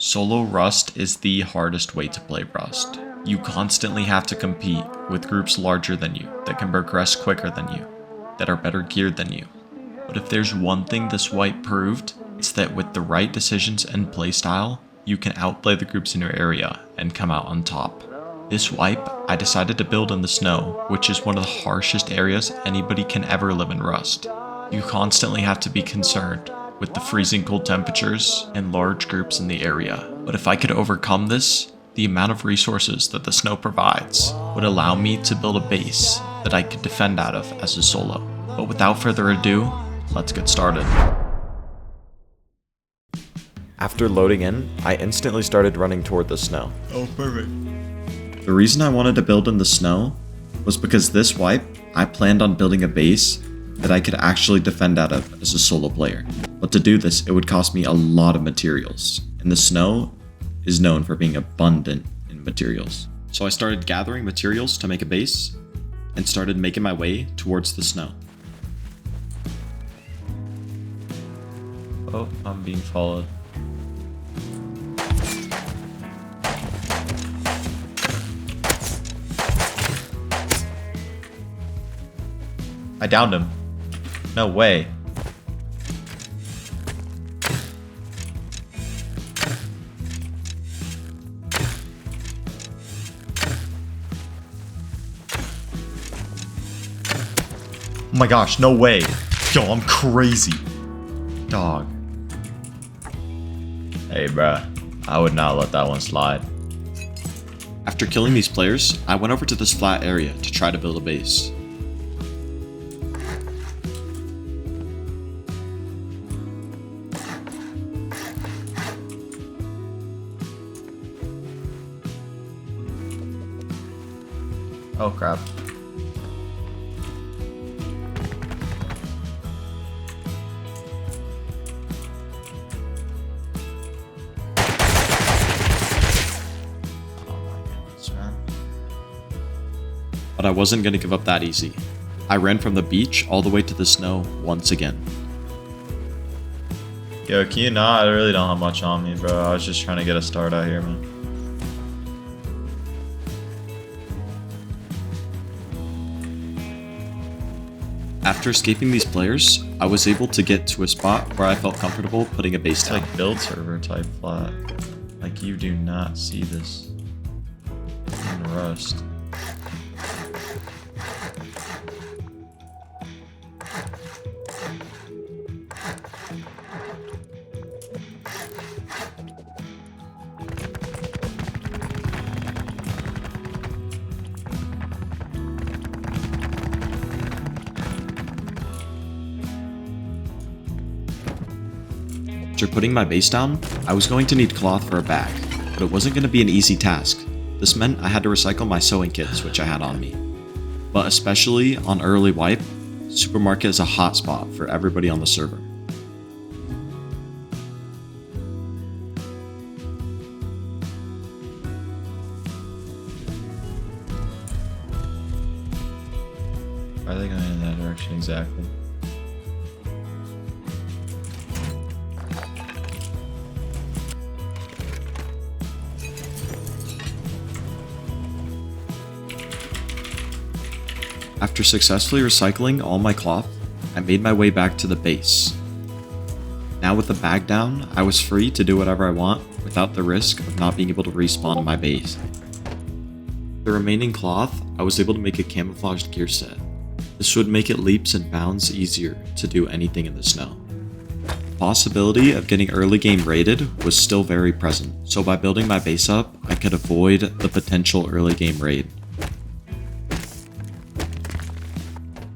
Solo Rust is the hardest way to play Rust. You constantly have to compete with groups larger than you, that can progress quicker than you, that are better geared than you. But if there's one thing this wipe proved, it's that with the right decisions and playstyle, you can outplay the groups in your area and come out on top. This wipe, I decided to build in the snow, which is one of the harshest areas anybody can ever live in Rust. You constantly have to be concerned with the freezing cold temperatures and large groups in the area. But if I could overcome this, the amount of resources that the snow provides would allow me to build a base that I could defend out of as a solo. But without further ado, let's get started. After loading in, I instantly started running toward the snow. Oh, perfect. The reason I wanted to build in the snow was because this wipe, I planned on building a base that I could actually defend out of as a solo player. But to do this, it would cost me a lot of materials, and the snow is known for being abundant in materials. So I started gathering materials to make a base, and started making my way towards the snow. Oh, I'm being followed. I downed him. No way. Oh my gosh, no way. Yo, I'm crazy. Dog. Hey, bruh. I would not let that one slide. After killing these players, I went over to this flat area to try to build a base. Oh crap. But I wasn't gonna give up that easy. I ran from the beach all the way to the snow once again. Yo, can you not? I really don't have much on me, bro. I was just trying to get a start out here, man. After escaping these players, I was able to get to a spot where I felt comfortable putting a base down. It's like build server type flat. Like you do not see this in Rust. After putting my base down, I was going to need cloth for a bag, but it wasn't going to be an easy task. This meant I had to recycle my sewing kits, which I had on me. But especially on early wipe, supermarket is a hotspot for everybody on the server. Are they going in that direction exactly? After successfully recycling all my cloth, I made my way back to the base. Now with the bag down, I was free to do whatever I want without the risk of not being able to respawn in my base. The remaining cloth, I was able to make a camouflaged gear set. This would make it leaps and bounds easier to do anything in the snow. The possibility of getting early game raided was still very present, so by building my base up, I could avoid the potential early game raid.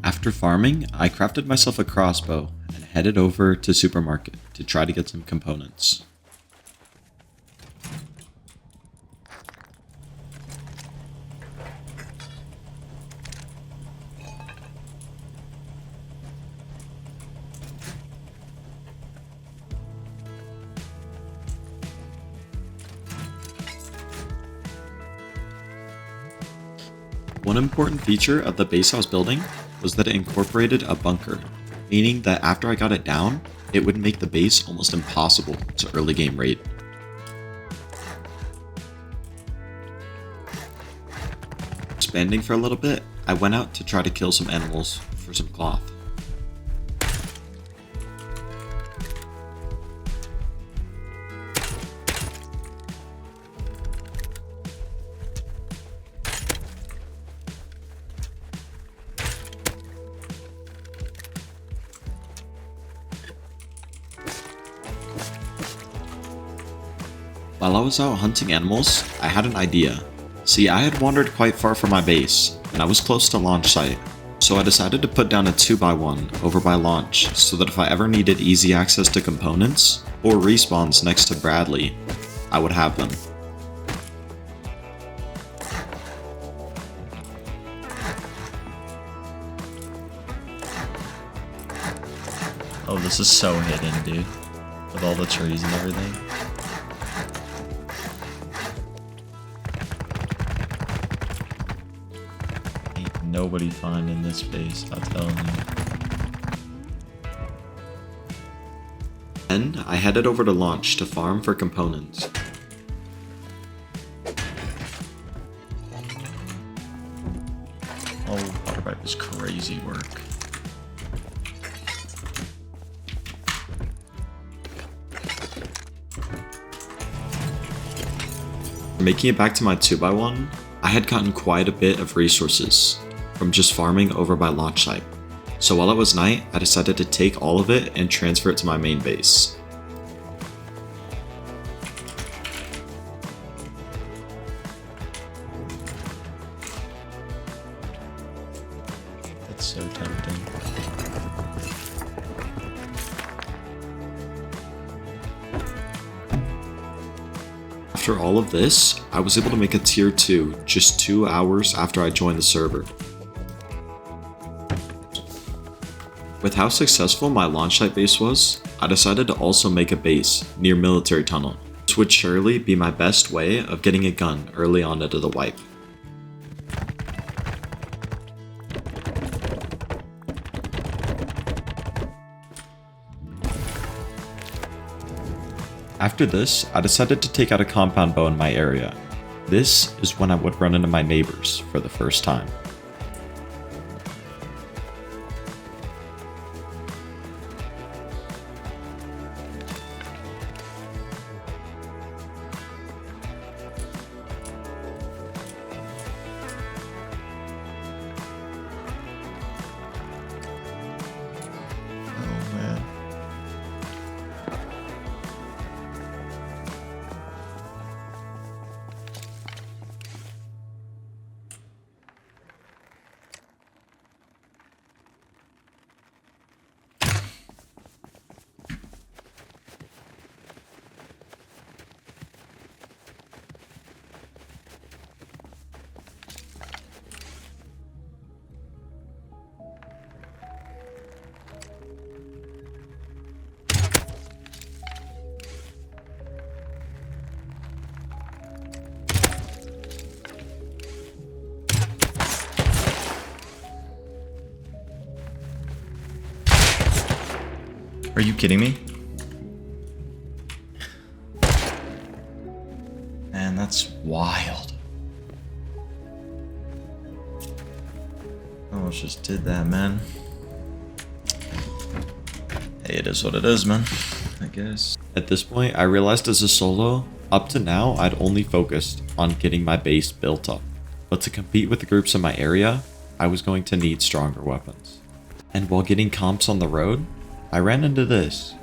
After farming, I crafted myself a crossbow and headed over to supermarket to try to get some components. One important feature of the base I was building was that it incorporated a bunker, meaning that after I got it down, it would make the base almost impossible to early game raid. expanding for a little bit, I went out to try to kill some animals for some cloth. While I was out hunting animals, I had an idea. See, I had wandered quite far from my base, and I was close to launch site, so I decided to put down a 2x1 over by launch so that if I ever needed easy access to components, or respawns next to Bradley, I would have them. Oh, this is so hidden, dude. With all the trees and everything. Ain't nobody finding this base, I'm telling you. Then, I headed over to launch to farm for components. Oh, water pipe is crazy work. Making it back to my 2x1, I had gotten quite a bit of resources from just farming over by launch site. So while it was night, I decided to take all of it and transfer it to my main base. That's so tempting. After all of this, I was able to make a tier 2 just 2 hours after I joined the server. With how successful my launch site base was, I decided to also make a base near military tunnel, which would surely be my best way of getting a gun early on into the wipe. After this, I decided to take out a compound bow in my area. This is when I would run into my neighbors for the first time. Oh man. Are you kidding me? Man, that's wild. I almost just did that, man. Hey, it is what it is, man. I guess. At this point, I realized as a solo, up to now I'd only focused on getting my base built up. But to compete with the groups in my area, I was going to need stronger weapons. And while getting comps on the road, I ran into this.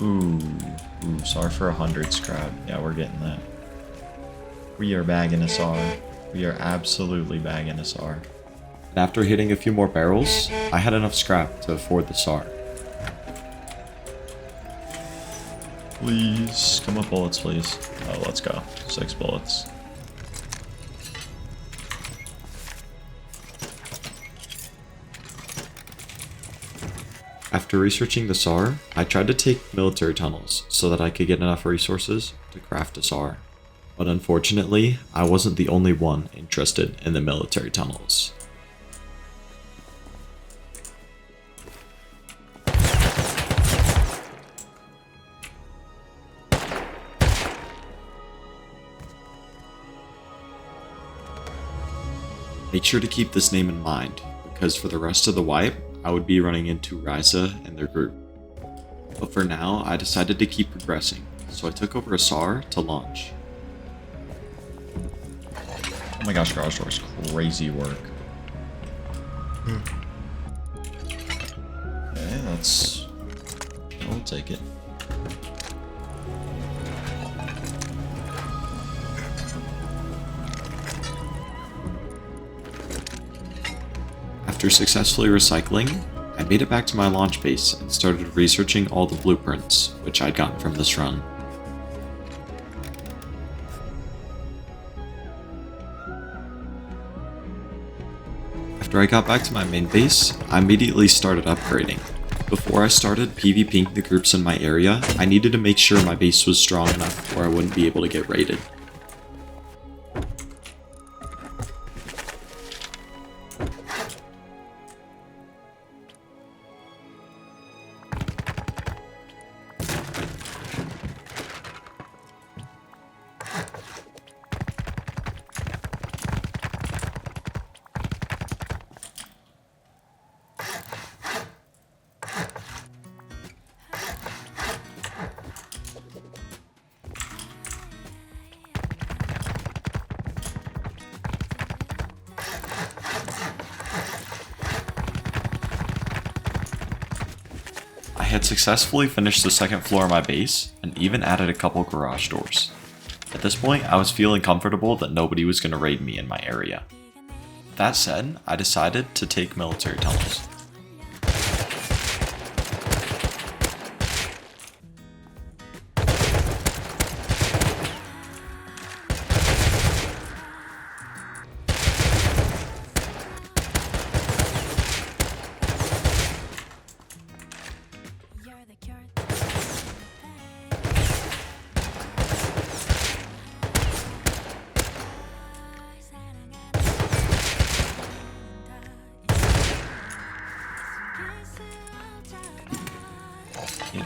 Ooh, sorry for 100 scrap. Yeah, we're getting that. We are bagging a SAR. We are absolutely bagging a SAR. And after hitting a few more barrels, I had enough scrap to afford the SAR. Please, come up bullets, please. Oh, let's go. 6 bullets. After researching the SAR, I tried to take military tunnels so that I could get enough resources to craft a SAR. But unfortunately, I wasn't the only one interested in the military tunnels. Make sure to keep this name in mind, because for the rest of the wipe, I would be running into Risa and their group. But for now, I decided to keep progressing, so I took over a SAR to launch. Oh my gosh, garage doors, crazy work. Okay, we'll take it. After successfully recycling, I made it back to my launch base and started researching all the blueprints, which I'd gotten from this run. After I got back to my main base, I immediately started upgrading. Before I started PvPing the groups in my area, I needed to make sure my base was strong enough where I wouldn't be able to get raided. I had successfully finished the second floor of my base, and even added a couple garage doors. At this point, I was feeling comfortable that nobody was going to raid me in my area. That said, I decided to take military tunnels.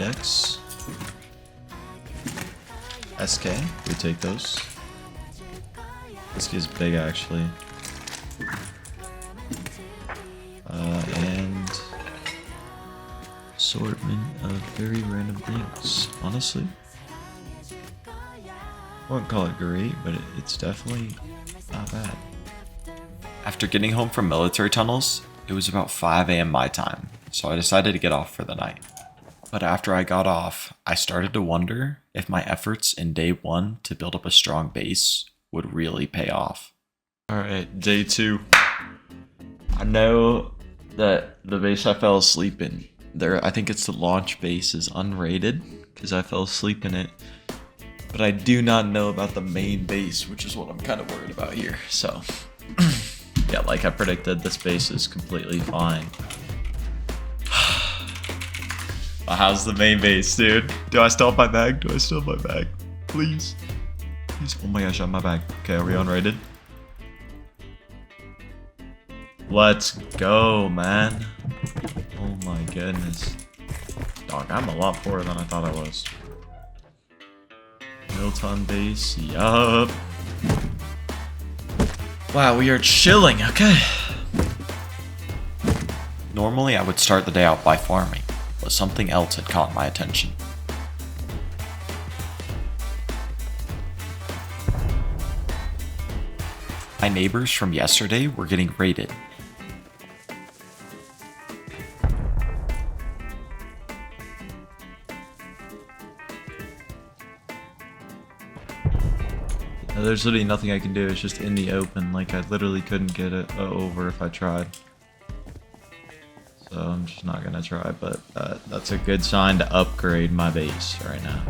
X, SK, we take those. This is big actually. And assortment of very random things. Honestly, I wouldn't call it great, but it's definitely not bad. After getting home from military tunnels, it was about 5 AM my time, so I decided to get off for the night. But after I got off, I started to wonder if my efforts in day 1 to build up a strong base would really pay off. Alright, day 2. I know that the base I fell asleep in, I think it's the launch base, is unrated, because I fell asleep in it. But I do not know about the main base, which is what I'm kind of worried about here. So, yeah, like I predicted, this base is completely fine. How's the main base, dude? Do I still have my bag? Do I still have my bag? Please. Please. Oh my gosh, I have my bag. Okay, are we unrated? Let's go, man. Oh my goodness. Dog, I'm a lot poorer than I thought I was. Milton base, yup. Wow, we are chilling, okay. Normally I would start the day out by farming, but something else had caught my attention. My neighbors from yesterday were getting raided. There's literally nothing I can do, it's just in the open, like I literally couldn't get it over if I tried. So I'm just not gonna try, but that's a good sign to upgrade my base right now.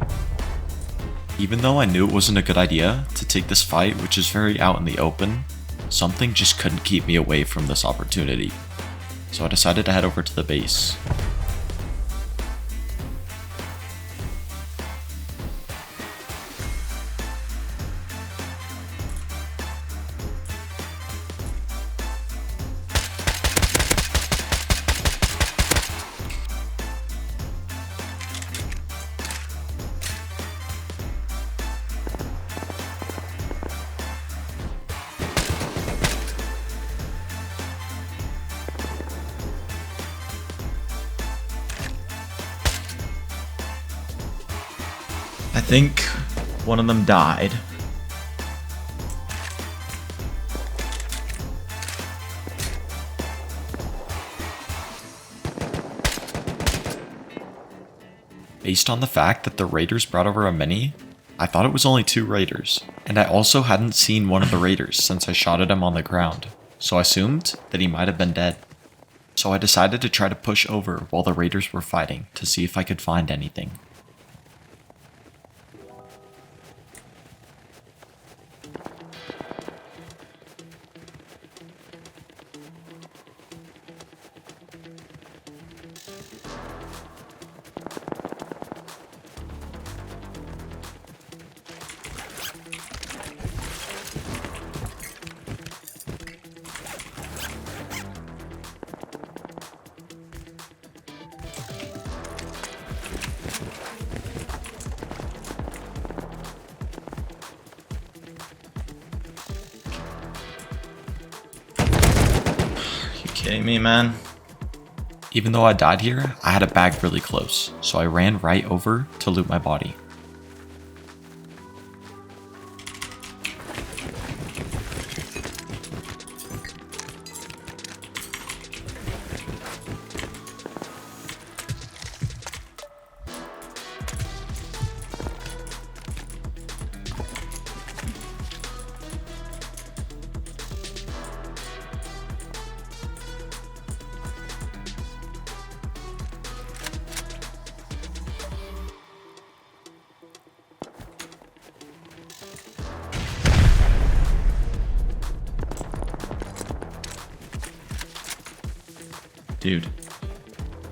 Even though I knew it wasn't a good idea to take this fight, which is very out in the open, something just couldn't keep me away from this opportunity. So I decided to head over to the base. I think one of them died. Based on the fact that the raiders brought over a mini, I thought it was only 2 raiders, and I also hadn't seen one of the raiders since I shot at him on the ground, so I assumed that he might have been dead. So I decided to try to push over while the raiders were fighting to see if I could find anything. Kidding me, man? Even though I died here, I had a bag really close, so I ran right over to loot my body. Dude,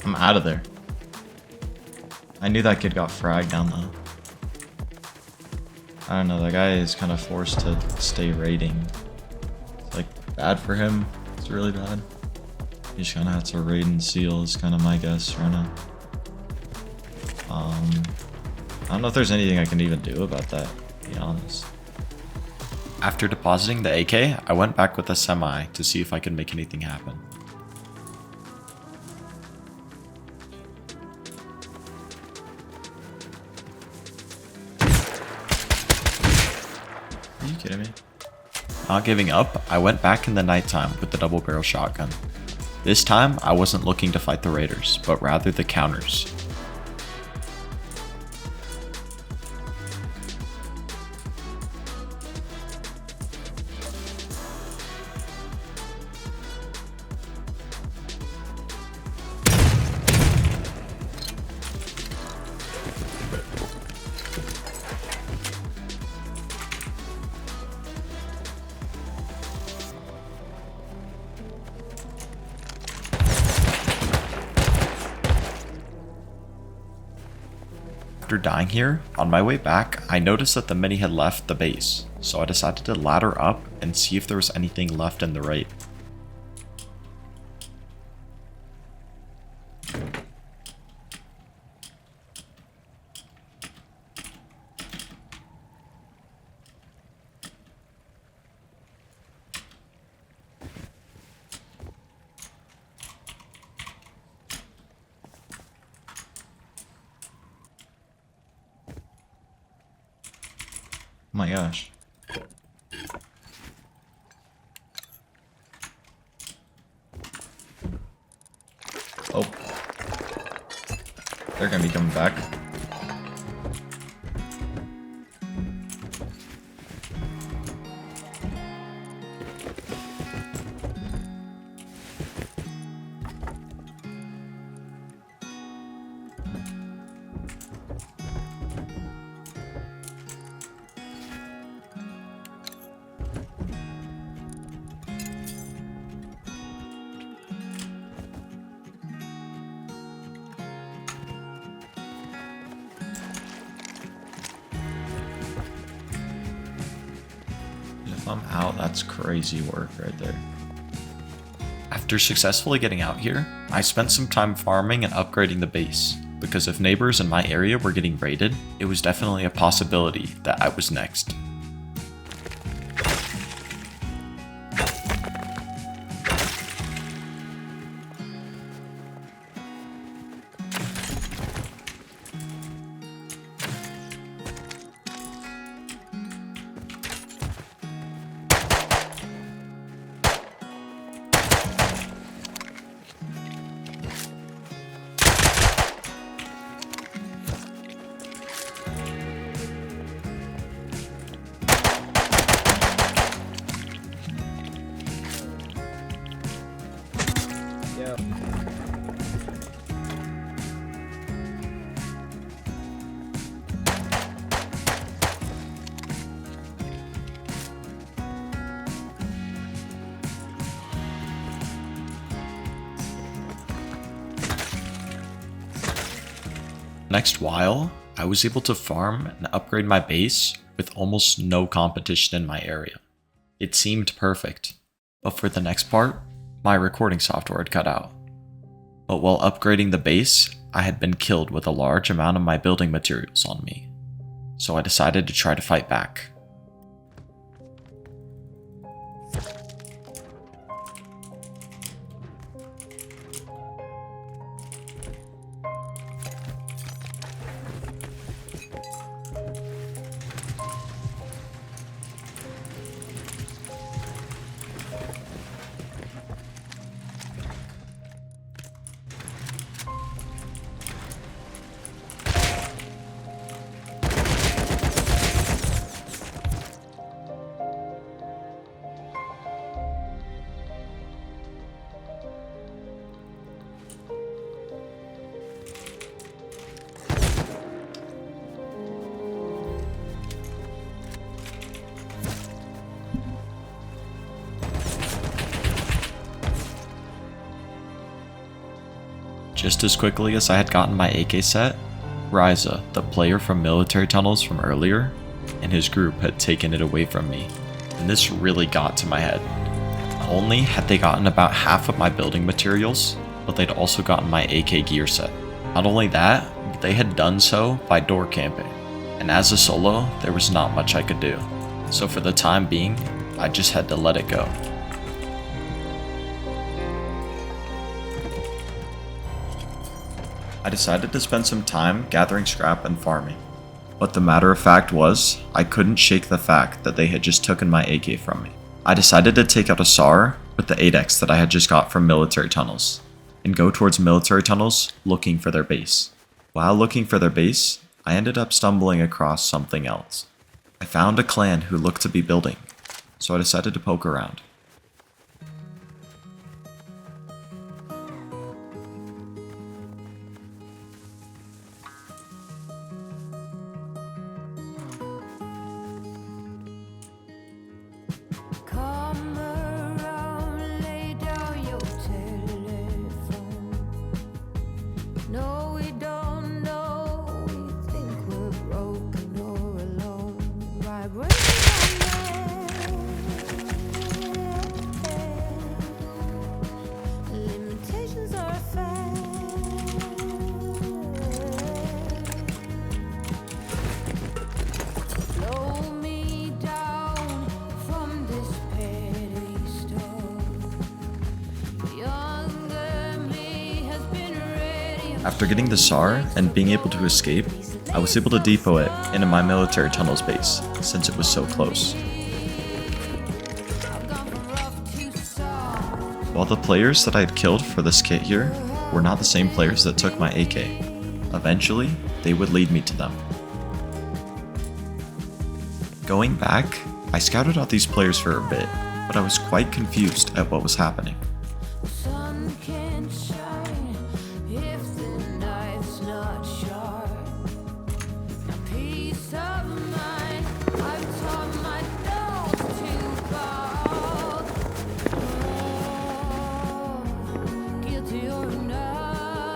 I'm out of there. I knew that kid got fragged down though. I don't know, that guy is kind of forced to stay raiding. It's like bad for him. It's really bad. He just kind of has to raid and seal is kind of my guess right now. I don't know if there's anything I can even do about that, to be honest. After depositing the AK, I went back with a semi to see if I could make anything happen. Are you kidding me? Not giving up, I went back in the nighttime with the double barrel shotgun. This time, I wasn't looking to fight the raiders, but rather the counters. After dying here, on my way back, I noticed that the mini had left the base, so I decided to ladder up and see if there was anything left in the raid. Oh my gosh. Oh. They're gonna be coming back. If I'm out, that's crazy work right there. After successfully getting out here, I spent some time farming and upgrading the base, because if neighbors in my area were getting raided, it was definitely a possibility that I was next. Next while, I was able to farm and upgrade my base with almost no competition in my area. It seemed perfect, but for the next part, my recording software had cut out. But while upgrading the base, I had been killed with a large amount of my building materials on me, so I decided to try to fight back. Just as quickly as I had gotten my AK set, Risa, the player from military tunnels from earlier, and his group had taken it away from me, and this really got to my head. Not only had they gotten about half of my building materials, but they'd also gotten my AK gear set. Not only that, but they had done so by door camping, and as a solo, there was not much I could do. So for the time being, I just had to let it go. I decided to spend some time gathering scrap and farming. But the matter of fact was, I couldn't shake the fact that they had just taken my AK from me. I decided to take out a SAR with the 8X that I had just got from military tunnels, and go towards military tunnels looking for their base. While looking for their base, I ended up stumbling across something else. I found a clan who looked to be building, so I decided to poke around. After getting the SAR and being able to escape, I was able to depot it into my military tunnels base, since it was so close. While the players that I had killed for this kit here were not the same players that took my AK, eventually they would lead me to them. Going back, I scouted out these players for a bit, but I was quite confused at what was happening.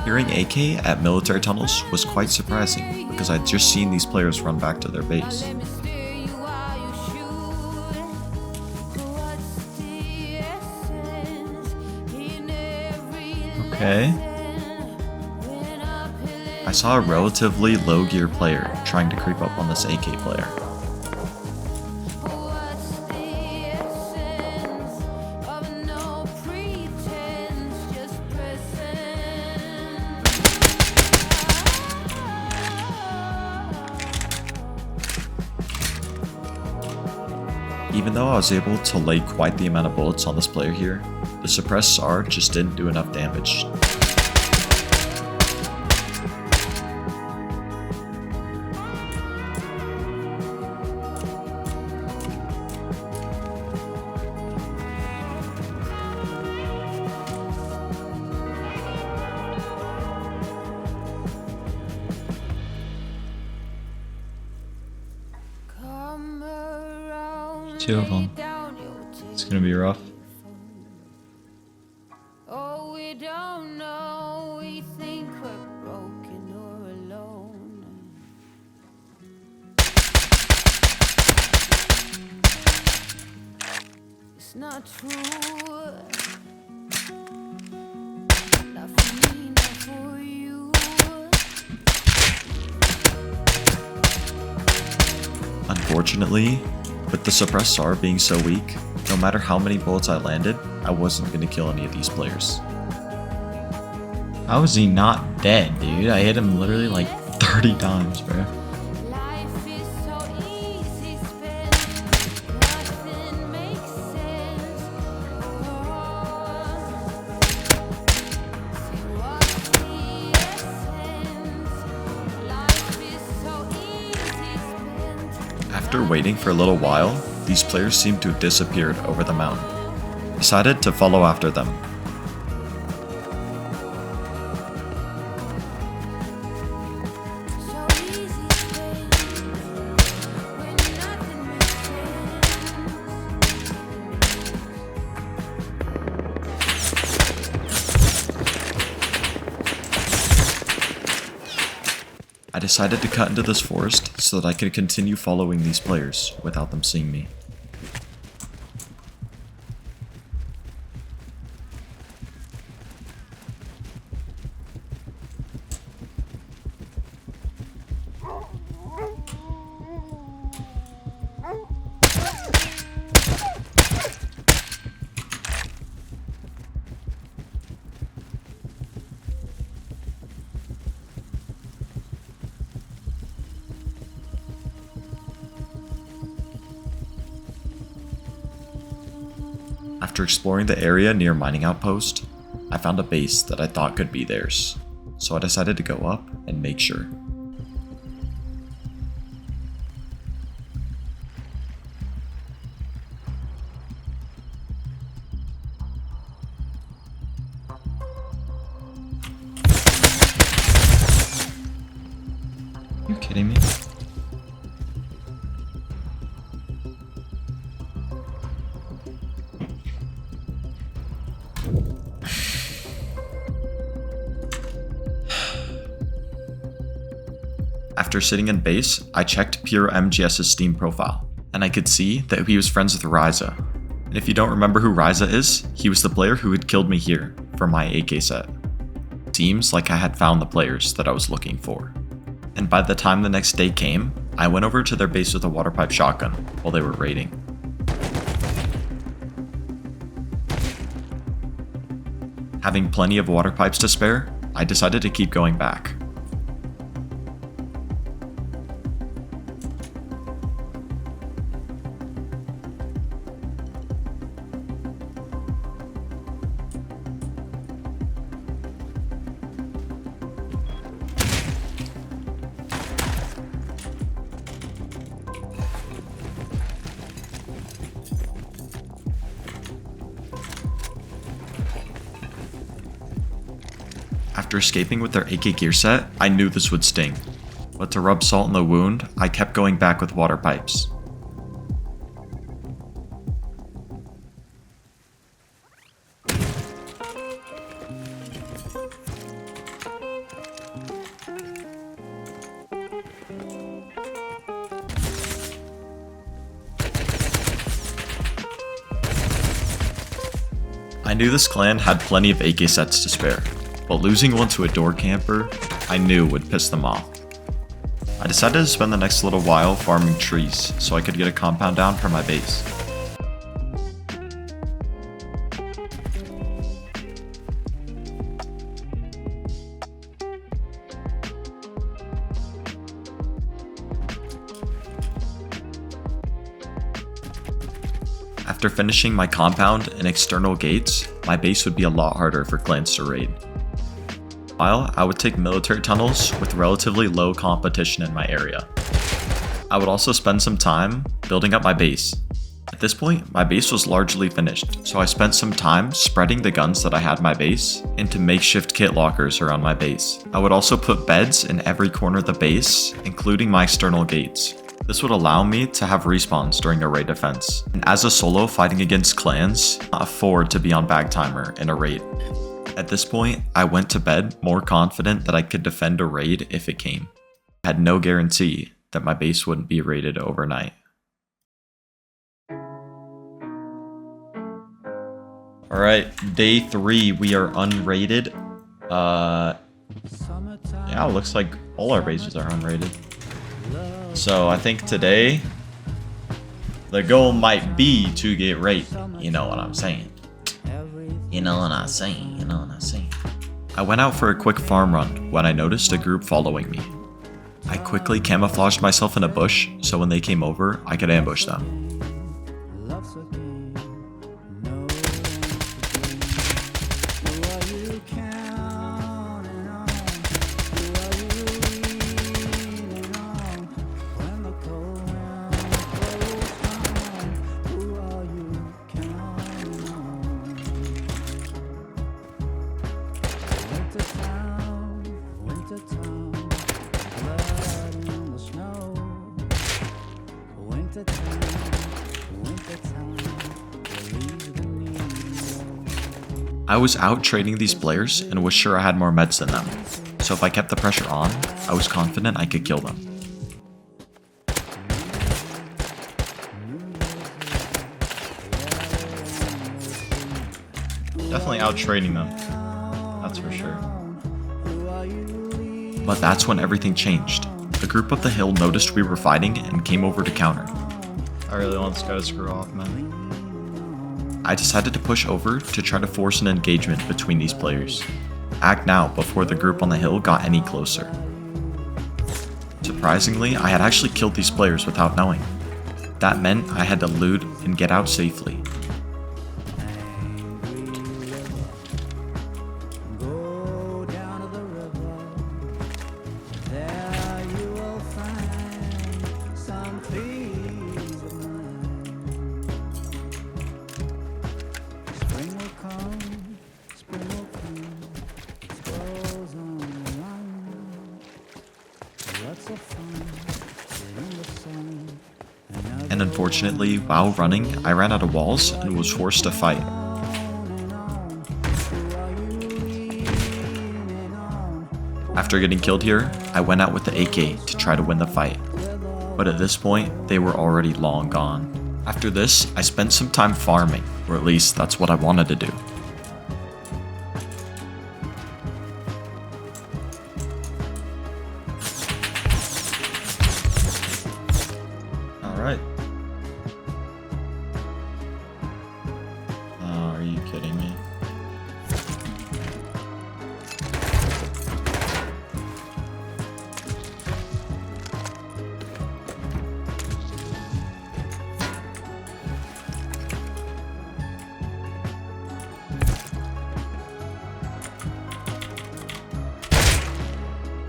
Hearing AK at military tunnels was quite surprising because I'd just seen these players run back to their base. Okay. I saw a relatively low gear player trying to creep up on this AK player. Even though I was able to lay quite the amount of bullets on this player here, the suppressed SAR just didn't do enough damage. Two of them. It's gonna be rough. Oh, we don't know, we think we're broken or alone. it's not true. Not for me, not for you. Unfortunately, with the suppressed SAR being so weak, no matter how many bullets I landed, I wasn't going to kill any of these players. How is he not dead, dude? I hit him literally like 30 times, bro. Life is so easy spent. Nothing makes sense. So what's the essence? Life is so easy spent. After waiting for a little while, these players seemed to have disappeared over the mountain. Decided to follow after them. So easy spent. When nothing makes sense. I decided to cut into this forest so that I could continue following these players without them seeing me. After exploring the area near Mining Outpost, I found a base that I thought could be theirs, so I decided to go up and make sure. You kidding me? After sitting in base, I checked Pure MGS's Steam profile, and I could see that he was friends with Risa. And if you don't remember who Risa is, he was the player who had killed me here for my AK set. Seems like I had found the players that I was looking for. And by the time the next day came, I went over to their base with a water pipe shotgun while they were raiding. Having plenty of water pipes to spare, I decided to keep going back. After escaping with their AK gear set, I knew this would sting. But to rub salt in the wound, I kept going back with water pipes. I knew this clan had plenty of AK sets to spare, but losing one to a door camper, I knew would piss them off. I decided to spend the next little while farming trees so I could get a compound down for my base. After finishing my compound and external gates, my base would be a lot harder for clans to raid. While I would take military tunnels with relatively low competition in my area. I would also spend some time building up my base. At this point, my base was largely finished, so I spent some time spreading the guns that I had in my base into makeshift kit lockers around my base. I would also put beds in every corner of the base, including my external gates. This would allow me to have respawns during a raid defense. And as a solo fighting against clans, I can't afford to be on bag timer in a raid. At this point, I went to bed more confident that I could defend a raid if it came. I had no guarantee that my base wouldn't be raided overnight. Alright, day 3, we are unrated. Yeah, it looks like all our bases are unrated. So I think today, the goal might be to get rated. You know what I'm saying. You know what I'm saying, you know what I'm saying. I went out for a quick farm run when I noticed a group following me. I quickly camouflaged myself in a bush so when they came over, I could ambush them. I was out trading these players and was sure I had more meds than them, so if I kept the pressure on, I was confident I could kill them. Definitely out trading them, that's for sure. But that's when everything changed. A group up the hill noticed we were fighting and came over to counter. I really want this guy to screw off, man. I decided to push over to try to force an engagement between these players. Act now before the group on the hill got any closer. Surprisingly, I had actually killed these players without knowing. That meant I had to loot and get out safely. And unfortunately, while running, I ran out of walls and was forced to fight. After getting killed here, I went out with the AK to try to win the fight. But at this point, they were already long gone. After this, I spent some time farming, or at least that's what I wanted to do. Alright. Oh, are you kidding me?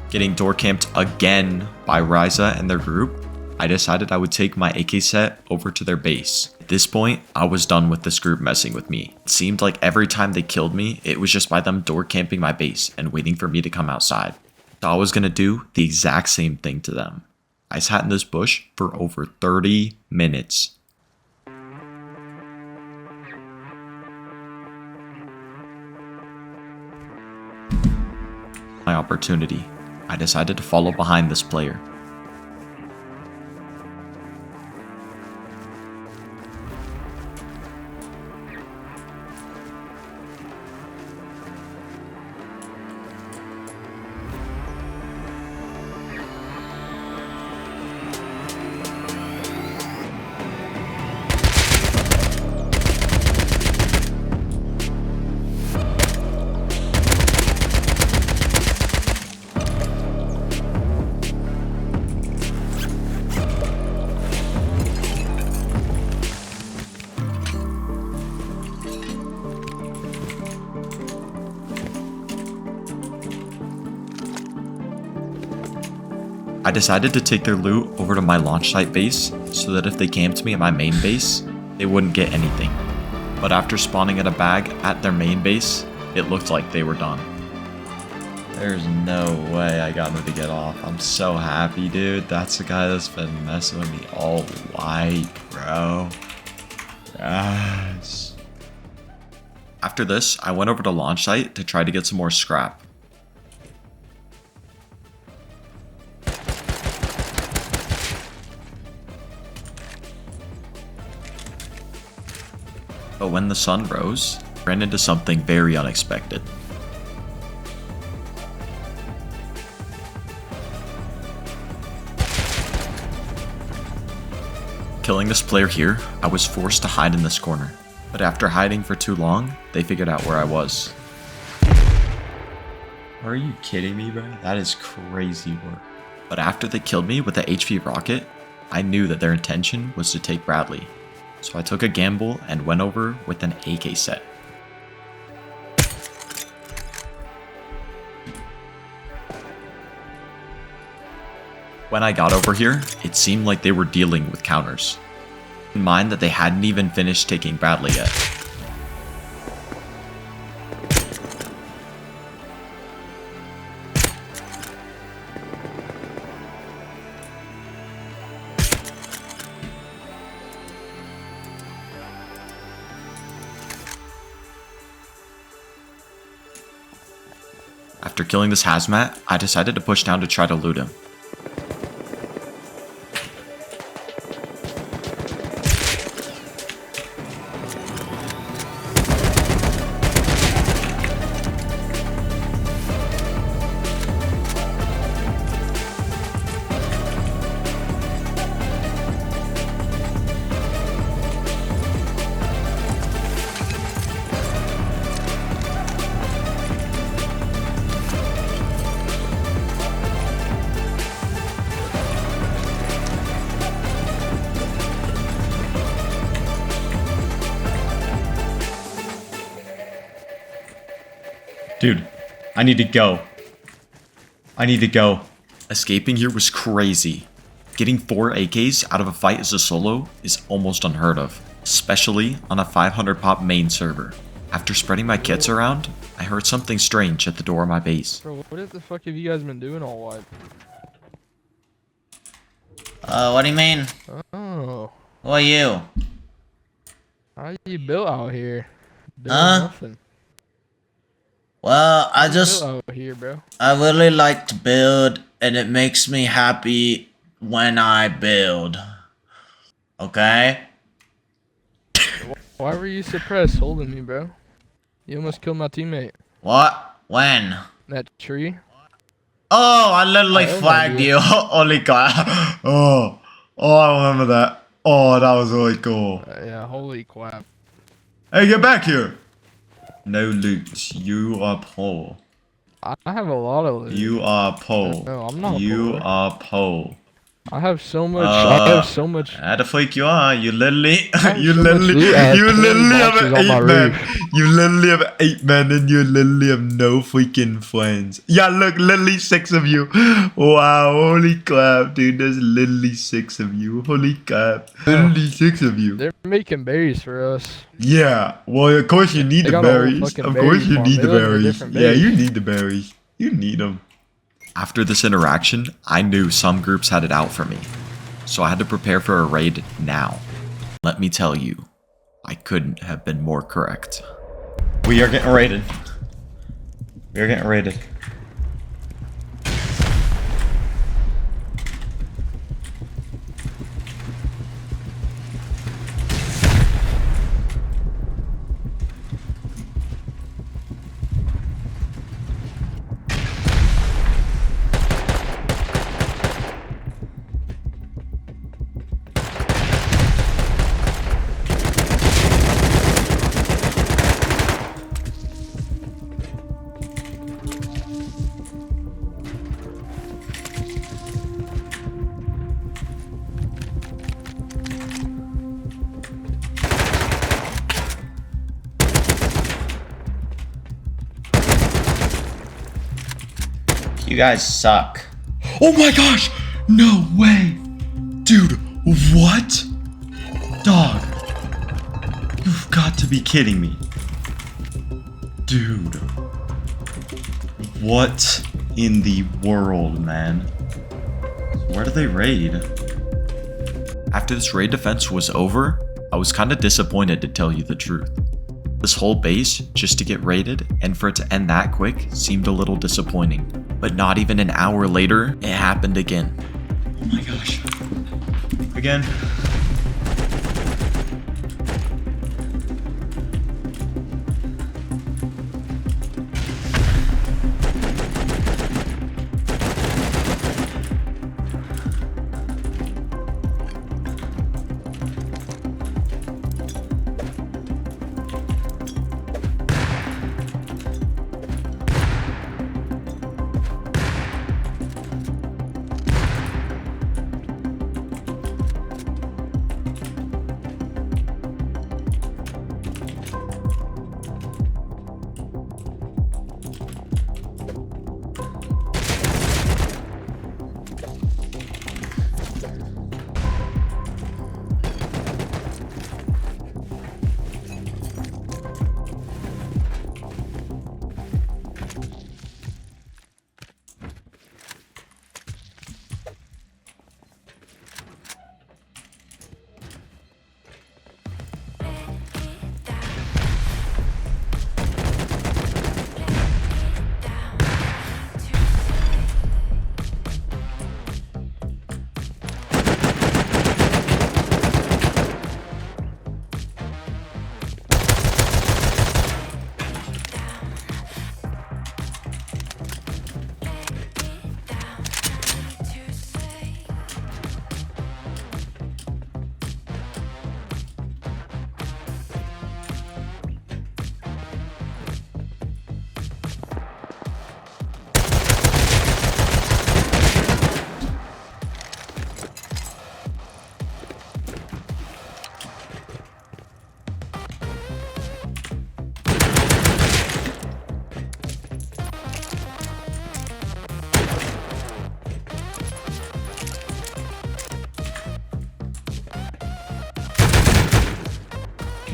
Getting door camped again by Risa and their group, I decided I would take my AK set over to their base. At this point, I was done with this group messing with me. It seemed like every time they killed me, it was just by them door camping my base and waiting for me to come outside. So I was gonna do the exact same thing to them. I sat in this bush for over 30 minutes. My opportunity. I decided to follow behind this player. I decided to take their loot over to my launch site base so that if they camped me at my main base, they wouldn't get anything. But after spawning at a bag at their main base, it looked like they were done. There's no way I got him to get off. I'm so happy, dude. That's the guy that's been messing with me all white, bro. Yes. After this, I went over to launch site to try to get some more scrap. But when the sun rose, ran into something very unexpected. Killing this player here, I was forced to hide in this corner. But after hiding for too long, they figured out where I was. Are you kidding me, bro? That is crazy work. But after they killed me with the HP rocket, I knew that their intention was to take Bradley. So I took a gamble and went over with an AK set. When I got over here, it seemed like they were dealing with counters. Keep in mind that they hadn't even finished taking Bradley yet. After killing this hazmat, I decided to push down to try to loot him. Dude, I need to go. I need to go. Escaping here was crazy. Getting 4 AKs out of a fight as a solo is almost unheard of, especially on a 500 pop main server. After spreading my kits around, I heard something strange at the door of my base. Bro, what the fuck have you guys been doing all white? What do you mean? Oh, Who are you? how you built out here? Doing Huh? nothing. Well, I You just, built out here, bro. I really like to build, and it makes me happy when I build. Okay? Why were you suppressed holding me, bro? You almost killed my teammate. What? When? That tree. Oh, I literally Oh, flagged yeah. you. Holy crap. Oh, I remember that. Oh, that was really cool. Yeah, holy crap. Hey, get back here. No loot. You are poor. I have a lot of loot. You are poor. No, I'm not You poor. are poor. I have so much. I have so much. How the freak you are? You literally, have you so much literally, loot. I have you 20 literally have boxes an on my 8-man. roof. You literally have 8-man and you literally have no freaking friends. Yeah, look, literally 6 of you. Wow, holy crap, dude. There's literally 6 of you. Holy crap. Literally 6 of you. They're making berries for us. Yeah, well, of course you need They the got a whole berries. fucking Of berry course you farm. need They the live in a berries. different Yeah, you base. need the berries. You need them. After this interaction, I knew some groups had it out for me, so I had to prepare for a raid now. Let me tell you, I couldn't have been more correct. We are getting raided. We are getting raided. You guys suck. Oh my gosh! No way! Dude, what? Dog. You've got to be kidding me. Dude. What in the world, man? Where do they raid? After this raid defense was over, I was kinda disappointed to tell you the truth. This whole base, just to get raided, and for it to end that quick, seemed a little disappointing. But not even an hour later, it happened again. Oh my gosh. Again.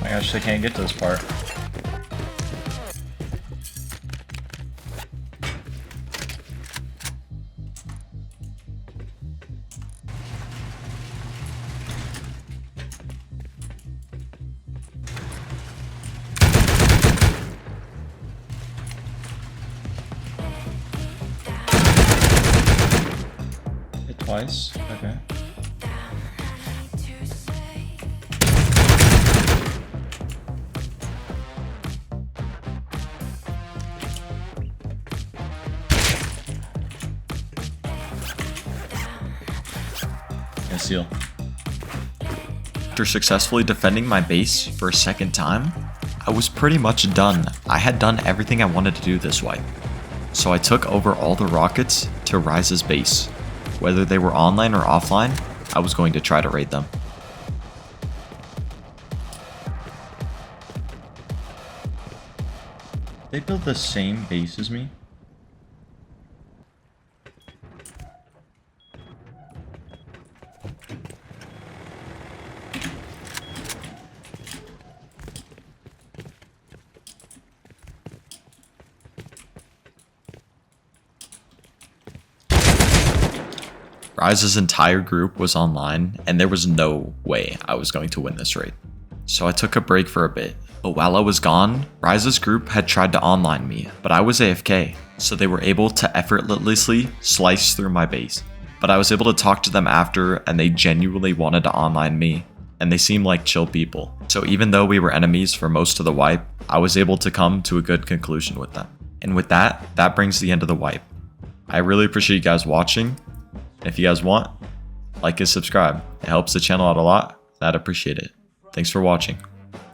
my gosh, I can't get to this part. Hit twice. Okay. Yeah, seal. After successfully defending my base for a second time, I was pretty much done. I had done everything I wanted to do this wipe. So I took over all the rockets to Risa's base. Whether they were online or offline, I was going to try to raid them. They built the same base as me? Risa's entire group was online, and there was no way I was going to win this raid. So I took a break for a bit, but while I was gone, Risa's group had tried to online me, but I was AFK, so they were able to effortlessly slice through my base. But I was able to talk to them after, and they genuinely wanted to online me, and they seemed like chill people. So even though we were enemies for most of the wipe, I was able to come to a good conclusion with them. And with that, that brings the end of the wipe. I really appreciate you guys watching. If you guys want, like and subscribe. It helps the channel out a lot, and I'd appreciate it. Thanks for watching.